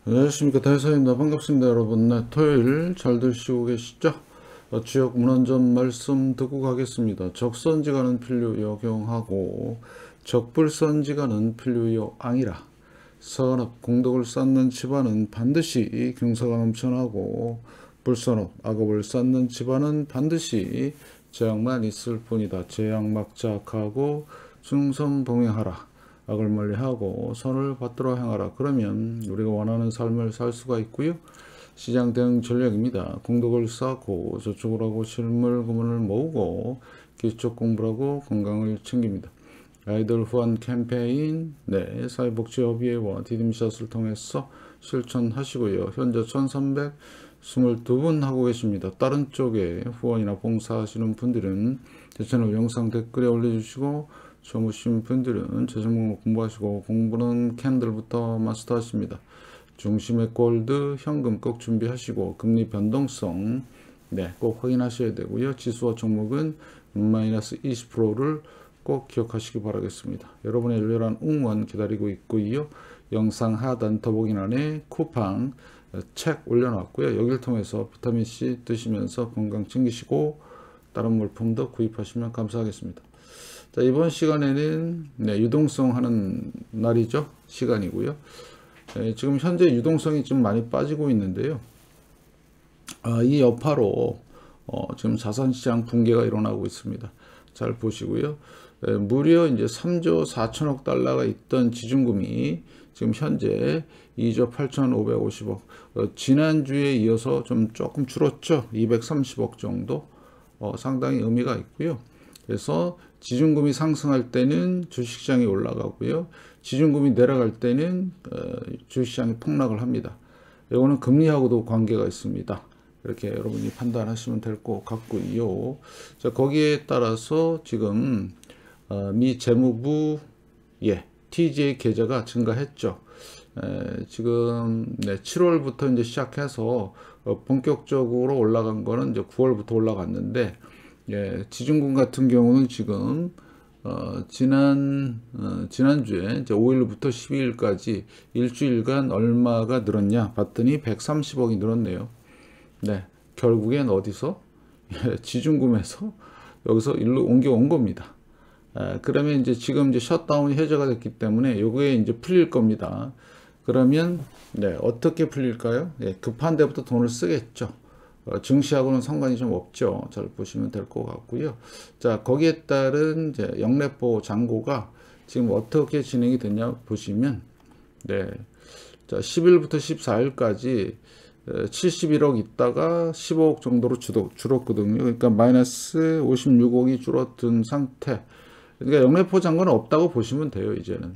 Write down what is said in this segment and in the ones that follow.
안녕하십니까, 대사입니다. 반갑습니다, 여러분. 네, 토요일 잘들 쉬고 계시죠? 주역 문헌점 말씀 듣고 가겠습니다. 적선지가는 필류요 경하고 적불선지가는 필류요 앙이라. 선업 공덕을 쌓는 집안은 반드시 경사가 넘쳐나고 불선업 악업을 쌓는 집안은 반드시 재앙만 있을 뿐이다. 재앙막자하고 중선봉행하라. 악을 멀리하고 선을 받들어 행하라. 그러면 우리가 원하는 삶을 살 수가 있고요. 시장 대응 전략입니다. 공덕을 쌓고 저축을 하고 실물 금은을 모으고 기초 공부를 하고 건강을 챙깁니다. 아이들 후원 캠페인, 사회복지협의회와 디딤샷을 통해서 실천하시고요. 현재 1322분 하고 계십니다. 다른 쪽에 후원이나 봉사하시는 분들은 제 채널 영상 댓글에 올려주시고, 처음 오신 분들은 제 종목 공부하시고, 공부는 캔들부터 마스터하십니다. 중심의 골드, 현금 꼭 준비하시고, 금리 변동성 꼭 확인하셔야 되고요. 지수와 종목은 마이너스 20%를 꼭 기억하시기 바라겠습니다. 여러분의 열렬한 응원 기다리고 있고요. 영상 하단 더보기란에 쿠팡 책 올려놨고요. 여기를 통해서 비타민C 드시면서 건강 챙기시고 다른 물품도 구입하시면 감사하겠습니다. 자, 이번 시간에는 유동성 하는 날이죠. 시간이고요. 지금 현재 유동성이 좀 많이 빠지고 있는데요. 이 여파로 지금 자산시장 붕괴가 일어나고 있습니다. 잘 보시고요. 무려 이제 3조 4천억 달러가 있던 지중금이 지금 현재 2조 8,550억, 지난주에 이어서 좀 조금 줄었죠. 230억 정도, 상당히 의미가 있고요. 그래서 지중금이 상승할 때는 주식시장이 올라가고요. 지중금이 내려갈 때는 주식시장이 폭락을 합니다. 이거는 금리하고도 관계가 있습니다. 이렇게 여러분이 판단하시면 될 것 같고요. 자, 거기에 따라서 지금 미 재무부 TJ 계좌가 증가했죠. 지금 7월부터 이제 시작해서 본격적으로 올라간 거는 이제 9월부터 올라갔는데, 지중금 같은 경우는 지금 지난주에 이제 5일부터 12일까지 일주일간 얼마가 늘었냐 봤더니 130억이 늘었네요. 결국엔 어디서? 지중금에서 여기서 일로 옮겨온 겁니다. 그러면 이제 지금 이제 셧다운이 해제가 됐기 때문에 요게 이제 풀릴 겁니다. 그러면 어떻게 풀릴까요? 급한 데부터 돈을 쓰겠죠. 증시하고는 상관이 좀 없죠. 잘 보시면 될 것 같고요. 자, 거기에 따른 이제 영래포 잔고가 지금 어떻게 진행이 됐냐 보시면, 자, 10일부터 14일까지 71억 있다가 15억 정도로 줄었거든요. 그러니까 마이너스 56억이 줄어든 상태. 그러니까 영래포 잔고는 없다고 보시면 돼요. 이제는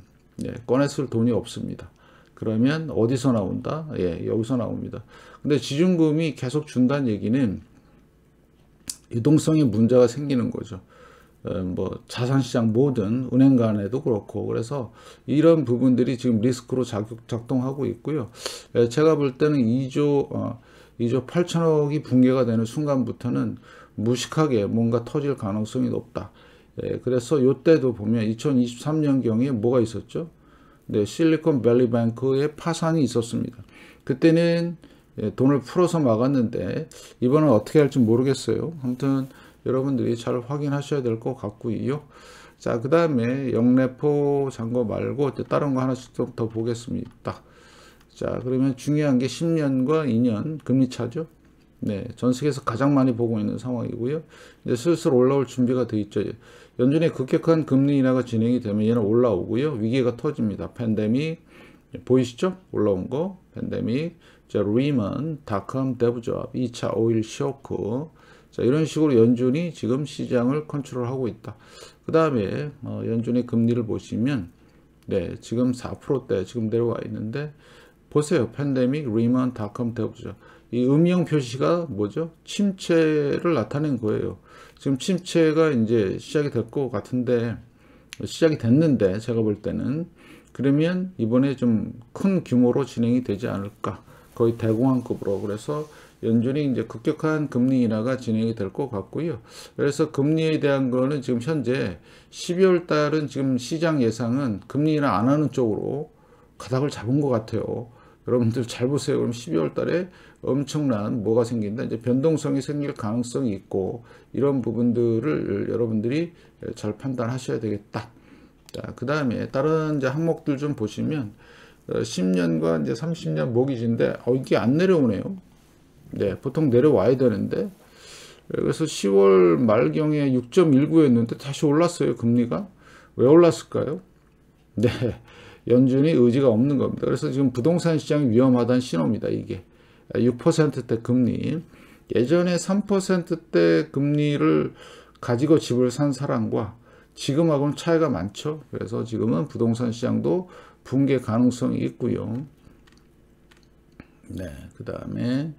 꺼냈을 돈이 없습니다. 그러면 어디서 나온다? 여기서 나옵니다. 근데 지중금이 계속 준다는 얘기는 유동성에 문제가 생기는 거죠. 뭐 자산시장 모든 은행 간에도 그렇고, 그래서 이런 부분들이 지금 리스크로 작동하고 있고요. 제가 볼 때는 2조 8천억이 붕괴가 되는 순간부터는 무식하게 뭔가 터질 가능성이 높다. 그래서 이때도 보면 2023년경에 뭐가 있었죠? 실리콘밸리뱅크의 파산이 있었습니다. 그때는 돈을 풀어서 막았는데 이번엔 어떻게 할지 모르겠어요. 아무튼 여러분들이 잘 확인하셔야 될 것 같고요. 자, 그 다음에 영래포 잔고 말고 다른 거 하나씩 좀 더 보겠습니다. 자, 그러면 중요한 게 10년과 2년 금리 차죠. 전 세계에서 가장 많이 보고 있는 상황이고요. 이제 슬슬 올라올 준비가 돼 있죠. 연준의 급격한 금리 인하가 진행이 되면 얘는 올라오고요. 위기가 터집니다. 팬데믹 보이시죠? 올라온 거 팬데믹, 자, 리먼, 닷컴 데브잡, 2차 오일 쇼크. 자, 이런 식으로 연준이 지금 시장을 컨트롤하고 있다. 그 다음에 연준의 금리를 보시면 지금 4%대 지금 내려와 있는데, 보세요. 팬데믹, 리먼, 닷컴 데브잡. 이 음영 표시가 뭐죠? 침체를 나타낸 거예요. 지금 침체가 이제 시작이 될 것 같은데, 시작이 됐는데, 제가 볼 때는. 그러면 이번에 좀 큰 규모로 진행이 되지 않을까. 거의 대공황급으로. 그래서 연준이 이제 급격한 금리 인하가 진행이 될 것 같고요. 그래서 금리에 대한 거는 지금 현재 12월 달은 지금 시장 예상은 금리 인하 안 하는 쪽으로 가닥을 잡은 것 같아요. 여러분들 잘 보세요. 그럼 12월 달에 엄청난 뭐가 생긴다. 이제 변동성이 생길 가능성이 있고 이런 부분들을 여러분들이 잘 판단하셔야 되겠다. 자, 그 다음에 다른 이제 항목들 좀 보시면 10년과 이제 30년 모기지인데 이게 안 내려오네요. 네, 보통 내려와야 되는데 그래서 10월 말경에 6.19였는데 다시 올랐어요. 금리가 왜 올랐을까요? 네, 연준이 의지가 없는 겁니다. 그래서 지금 부동산 시장이 위험하다는 신호입니다. 이게 6%대 금리, 예전에 3%대 금리를 가지고 집을 산 사람과 지금하고는 차이가 많죠. 그래서 지금은 부동산 시장도 붕괴 가능성이 있고요. 네, 그 다음에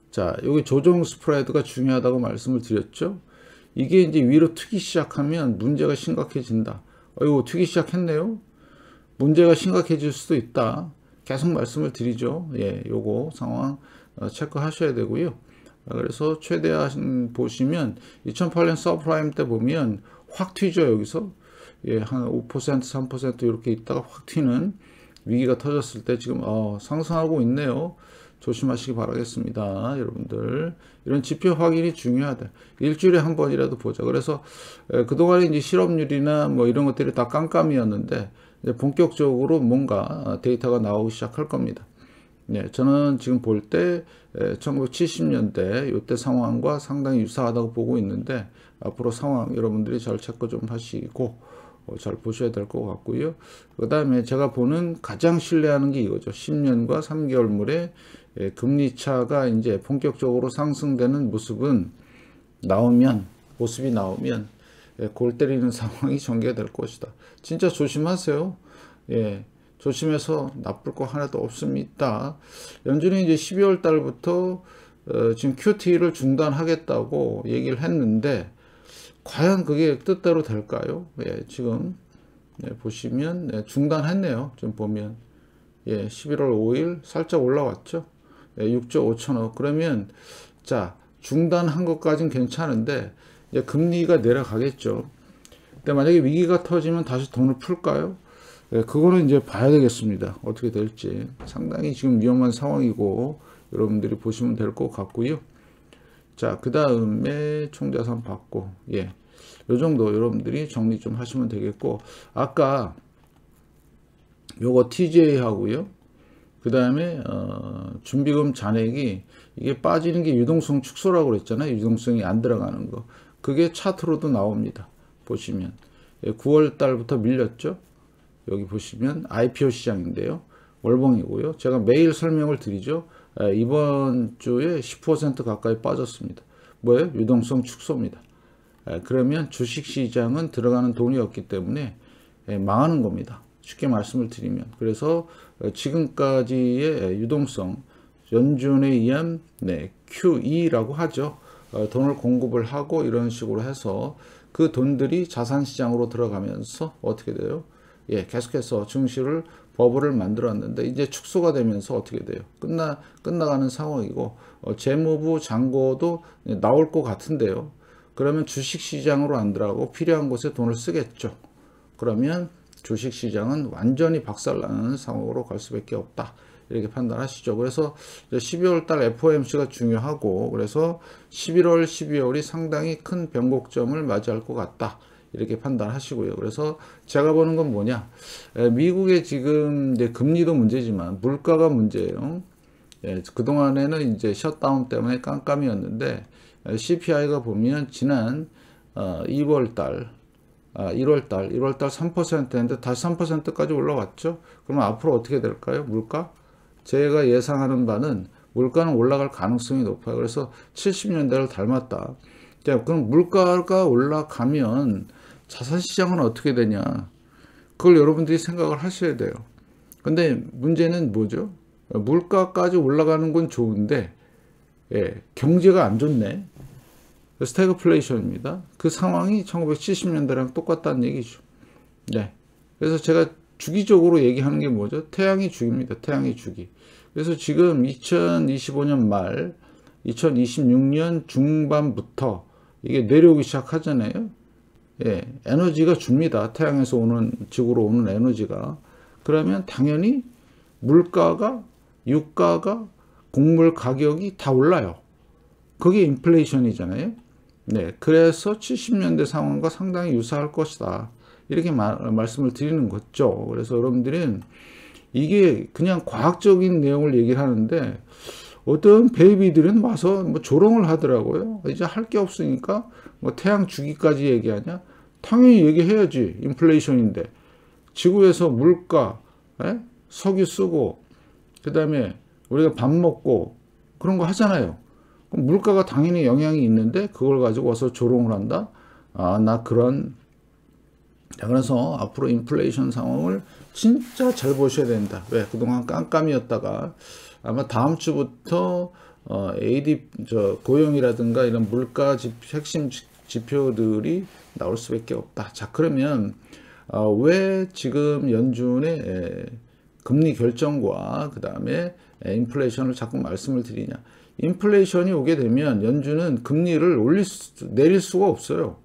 자, 여기 조정 스프레드가 중요하다고 말씀을 드렸죠. 이게 이제 위로 튀기 시작하면 문제가 심각해진다. 이거 튀기 시작했네요. 문제가 심각해질 수도 있다. 계속 말씀을 드리죠. 예, 요거 상황 체크하셔야 되고요. 그래서 최대한 보시면 2008년 서프라임 때 보면 확 튀죠. 여기서 예, 한 5% 3% 이렇게 있다가 확 튀는 위기가 터졌을 때 지금 상승하고 있네요. 조심하시기 바라겠습니다. 여러분들 이런 지표 확인이 중요하다. 일주일에 한 번이라도 보자. 그래서 그동안에 이제 실업률이나 뭐 이런 것들이 다 깜깜이었는데 이제 본격적으로 뭔가 데이터가 나오기 시작할 겁니다. 네, 저는 지금 볼 때 1970년대 이때 상황과 상당히 유사하다고 보고 있는데 앞으로 상황 여러분들이 잘 체크 좀 하시고 잘 보셔야 될 것 같고요. 그 다음에 제가 보는 가장 신뢰하는 게 이거죠. 10년과 3개월물의 금리 차가 이제 본격적으로 상승되는 모습이 나오면 골 때리는 상황이 전개될 것이다. 진짜 조심하세요. 예, 조심해서 나쁠 거 하나도 없습니다. 연준이 이제 12월 달부터 지금 QT를 중단하겠다고 얘기를 했는데 과연 그게 뜻대로 될까요? 예, 지금 보시면 중단했네요. 좀 보면 11월 5일 살짝 올라왔죠. 6조 5천억. 그러면 자, 중단한 것까지는 괜찮은데 이제 금리가 내려가겠죠. 근데 만약에 위기가 터지면 다시 돈을 풀까요? 그거는 이제 봐야 되겠습니다. 어떻게 될지. 상당히 지금 위험한 상황이고 여러분들이 보시면 될 것 같고요. 자, 그 다음에 총자산 받고 요 정도 여러분들이 정리 좀 하시면 되겠고, 아까 요거 TJ 하고요. 그 다음에 준비금 잔액이 이게 빠지는 게 유동성 축소라고 그랬잖아요. 유동성이 안 들어가는 거. 그게 차트로도 나옵니다. 보시면 9월 달부터 밀렸죠. 여기 보시면 IPO 시장인데요. 월봉이고요. 제가 매일 설명을 드리죠. 이번 주에 10% 가까이 빠졌습니다. 뭐예요? 유동성 축소입니다. 그러면 주식시장은 들어가는 돈이 없기 때문에 망하는 겁니다. 쉽게 말씀을 드리면. 그래서 지금까지의 유동성, 연준에 의한 QE라고 하죠. 돈을 공급을 하고 이런 식으로 해서 그 돈들이 자산시장으로 들어가면서 어떻게 돼요? 계속해서 증시를 버블을 만들었는데 이제 축소가 되면서 어떻게 돼요? 끝나가는 상황이고 재무부 잔고도 나올 것 같은데요. 그러면 주식시장으로 안 들어가고 필요한 곳에 돈을 쓰겠죠. 그러면 주식시장은 완전히 박살나는 상황으로 갈 수밖에 없다. 이렇게 판단하시죠. 그래서 12월 달 FOMC가 중요하고 그래서 11월, 12월이 상당히 큰 변곡점을 맞이할 것 같다. 이렇게 판단하시고요. 그래서 제가 보는 건 뭐냐? 미국의 지금 이제 금리도 문제지만 물가가 문제예요. 그동안에는 이제 셧다운 때문에 깜깜이었는데 CPI가 보면 지난 2월 달, 1월 달 3%였는데 다시 3%까지 올라왔죠. 그러면 앞으로 어떻게 될까요? 물가? 제가 예상하는 바는 물가는 올라갈 가능성이 높아요. 그래서 70년대를 닮았다. 자, 그럼 물가가 올라가면 자산시장은 어떻게 되냐? 그걸 여러분들이 생각을 하셔야 돼요. 근데 문제는 뭐죠? 물가까지 올라가는 건 좋은데 경제가 안 좋네. 스태그플레이션입니다. 그 상황이 1970년대랑 똑같다는 얘기죠. 그래서 제가 주기적으로 얘기하는 게 뭐죠? 태양이 주기입니다. 태양이 주기. 그래서 지금 2025년 말, 2026년 중반부터 이게 내려오기 시작하잖아요. 에너지가 줍니다. 태양에서 오는, 지구로 오는 에너지가. 그러면 당연히 물가가 유가가 곡물 가격이 다 올라요. 그게 인플레이션이잖아요. 네, 그래서 70년대 상황과 상당히 유사할 것이다. 이렇게 말씀을 드리는 거죠. 그래서 여러분들은 이게 그냥 과학적인 내용을 얘기를 하는데 어떤 베이비들은 와서 뭐 조롱을 하더라고요. 이제 할 게 없으니까 뭐 태양 주기까지 얘기하냐? 당연히 얘기해야지. 인플레이션인데. 지구에서 물가, 석유 쓰고, 그 다음에 우리가 밥 먹고 그런 거 하잖아요. 그럼 물가가 당연히 영향이 있는데 그걸 가지고 와서 조롱을 한다? 자, 그래서 앞으로 인플레이션 상황을 진짜 잘 보셔야 된다. 왜? 그동안 깜깜이었다가 아마 다음 주부터 고용이라든가 이런 물가 핵심 지표들이 나올 수밖에 없다. 자, 그러면 왜 지금 연준의 금리 결정과 그 다음에 인플레이션을 자꾸 말씀을 드리냐? 인플레이션이 오게 되면 연준은 금리를 내릴 수가 없어요.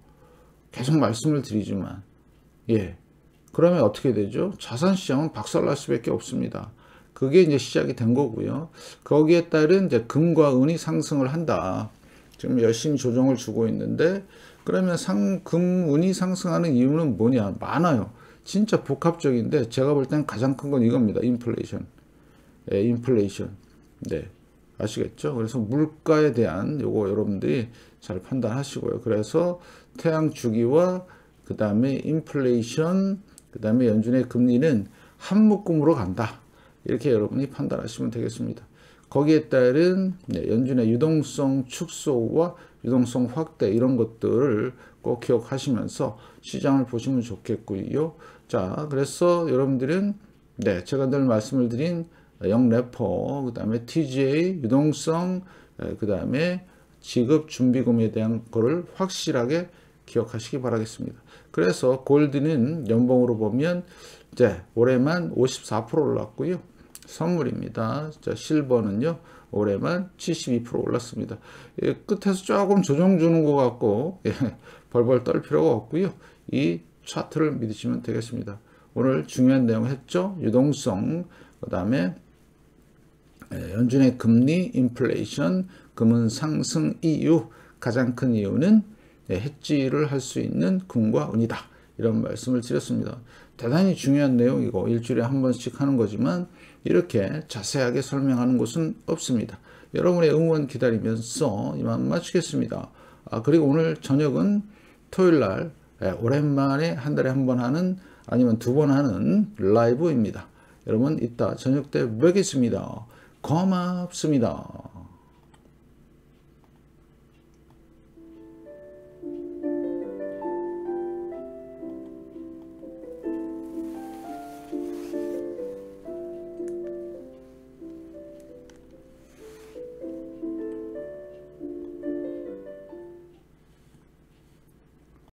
계속 말씀을 드리지만, 그러면 어떻게 되죠? 자산시장은 박살날 수밖에 없습니다. 그게 이제 시작이 된 거고요. 거기에 따른 이제 금과 은이 상승을 한다. 지금 열심히 조정을 주고 있는데, 그러면 금, 은이 상승하는 이유는 뭐냐? 많아요. 진짜 복합적인데, 제가 볼 땐 가장 큰 건 이겁니다. 인플레이션. 인플레이션. 네. 아시겠죠? 그래서 물가에 대한 요거 여러분들이 잘 판단하시고요. 그래서 태양 주기와 그 다음에 인플레이션, 그 다음에 연준의 금리는 한 묶음으로 간다. 이렇게 여러분이 판단하시면 되겠습니다. 거기에 따른 연준의 유동성 축소와 유동성 확대 이런 것들을 꼭 기억하시면서 시장을 보시면 좋겠고요. 자, 그래서 여러분들은 제가 늘 말씀을 드린 영레퍼, 그 다음에 TGA, 유동성, 그 다음에 지급 준비금에 대한 거를 확실하게 기억하시기 바라겠습니다. 그래서 골드는 연봉으로 보면 올해만 54% 올랐고요. 선물입니다. 자, 실버는요, 올해만 72% 올랐습니다. 끝에서 조금 조정 주는 것 같고, 벌벌 떨 필요가 없고요. 이 차트를 믿으시면 되겠습니다. 오늘 중요한 내용 했죠? 유동성, 그 다음에 연준의 금리, 인플레이션, 금은 상승 이유, 가장 큰 이유는 해지를 할 수 있는 금과 은이다. 이런 말씀을 드렸습니다. 대단히 중요한 내용이고 일주일에 한 번씩 하는 거지만 이렇게 자세하게 설명하는 곳은 없습니다. 여러분의 응원 기다리면서 이만 마치겠습니다. 그리고 오늘 저녁은 토요일날 오랜만에 한 달에 한 번 하는 아니면 두 번 하는 라이브입니다. 여러분 이따 저녁 때 뵙겠습니다. 고맙습니다.